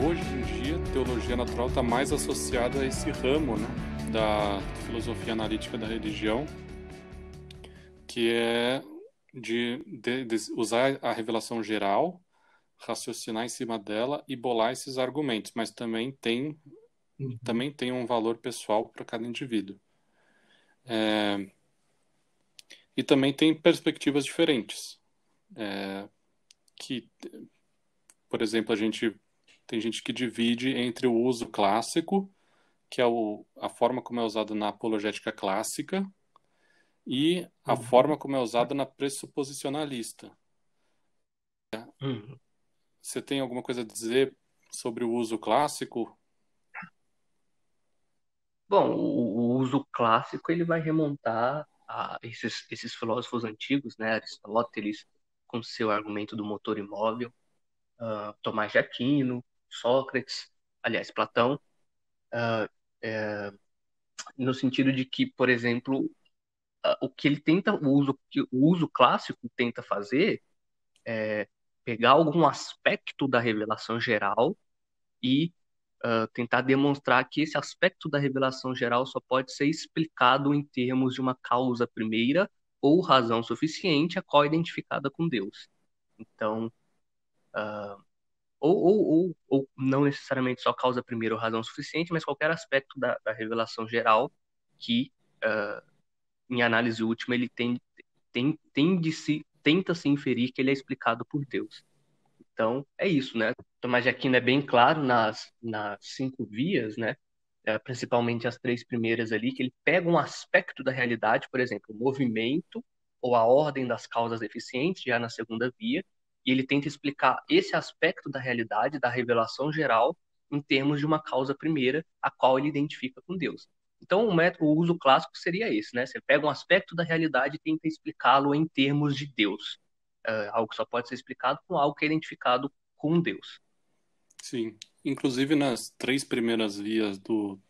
hoje em dia, teologia natural está mais associada a esse ramo, né, da filosofia analítica da religião, que é de usar a revelação geral, raciocinar em cima dela e bolar esses argumentos, mas também Uhum. tem um valor pessoal para cada indivíduo. E também tem perspectivas diferentes, que, por exemplo, tem gente que divide entre o uso clássico, que é a forma como é usado na apologética clássica, e a Uhum. forma como é usado na pressuposicionalista. Uhum. Você tem alguma coisa a dizer sobre o uso clássico? Bom, o uso clássico ele vai remontar a esses filósofos antigos, né? Aristóteles, com seu argumento do motor imóvel, Tomás de Aquino, Sócrates, aliás, Platão, é, no sentido de que, por exemplo, o que ele tenta, que o uso clássico tenta fazer é pegar algum aspecto da revelação geral e tentar demonstrar que esse aspecto da revelação geral só pode ser explicado em termos de uma causa primeira ou razão suficiente, a qual é identificada com Deus. Então, ou não necessariamente só causa primeira ou razão suficiente, mas qualquer aspecto da revelação geral que, em análise última, ele tenta se inferir que ele é explicado por Deus. Então, é isso, né? Tomás de Aquino é bem claro nas cinco vias, né? Principalmente as três primeiras ali, que ele pega um aspecto da realidade, por exemplo, o movimento ou a ordem das causas eficientes, já na segunda via, e ele tenta explicar esse aspecto da realidade, da revelação geral, em termos de uma causa primeira, a qual ele identifica com Deus. Então, o uso clássico seria esse, né? Você pega um aspecto da realidade e tenta explicá-lo em termos de Deus. Algo que só pode ser explicado com algo que é identificado com Deus. Sim. Inclusive, nas três primeiras vias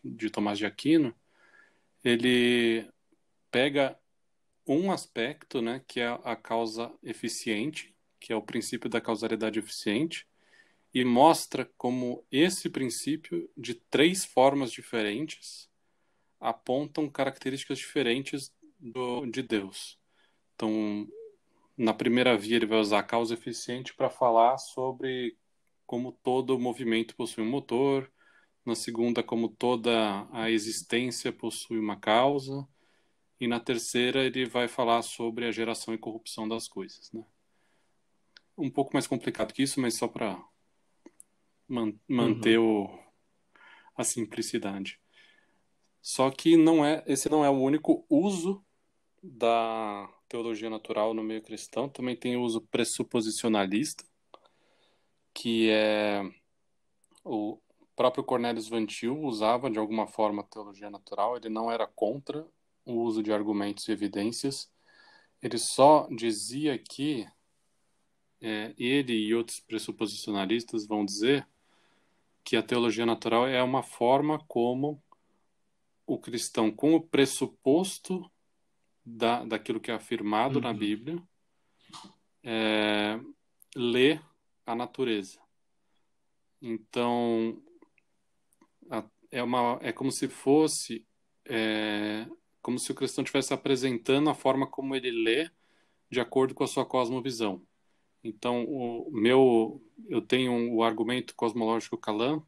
de Tomás de Aquino, ele pega um aspecto, né, que é a causa eficiente, que é o princípio da causalidade eficiente, e mostra como esse princípio, de três formas diferentes, apontam características diferentes de Deus. Então, na primeira via, ele vai usar a causa eficiente para falar sobre como todo movimento possui um motor, na segunda, como toda a existência possui uma causa, e na terceira, ele vai falar sobre a geração e corrupção das coisas. Né? Um pouco mais complicado que isso, mas só para manter Uhum, a simplicidade. Só que esse não é o único uso da teologia natural no meio cristão. Também tem o uso pressuposicionalista, que é o próprio Cornelius Van Til usava de alguma forma a teologia natural. Ele não era contra o uso de argumentos e evidências. Ele só dizia que ele e outros pressuposicionalistas vão dizer que a teologia natural é uma forma como o cristão, com o pressuposto daquilo que é afirmado na uhum, Bíblia, lê a natureza. Então, é como se fosse, como se o cristão estivesse apresentando a forma como ele lê de acordo com a sua cosmovisão. Então, eu tenho o argumento cosmológico Kalam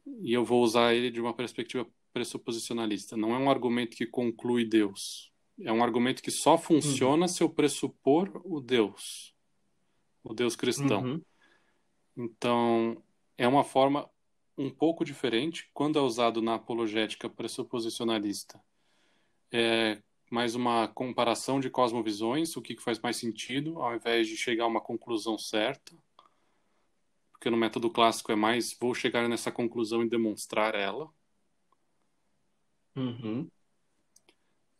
e eu vou usar ele de uma perspectiva pressuposicionalista. Não é um argumento que conclui Deus. É um argumento que só uhum, funciona se eu pressupor o Deus cristão. uhum, Então, é uma forma um pouco diferente quando é usado na apologética pressuposicionalista. É mais uma comparação de cosmovisões, o que faz mais sentido, ao invés de chegar a uma conclusão certa, porque no método clássico é mais vou chegar nessa conclusão e demonstrar ela. uhum.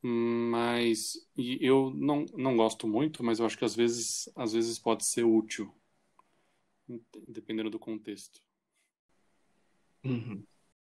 Mas e eu não gosto muito, mas eu acho que às vezes pode ser útil, dependendo do contexto. Uhum.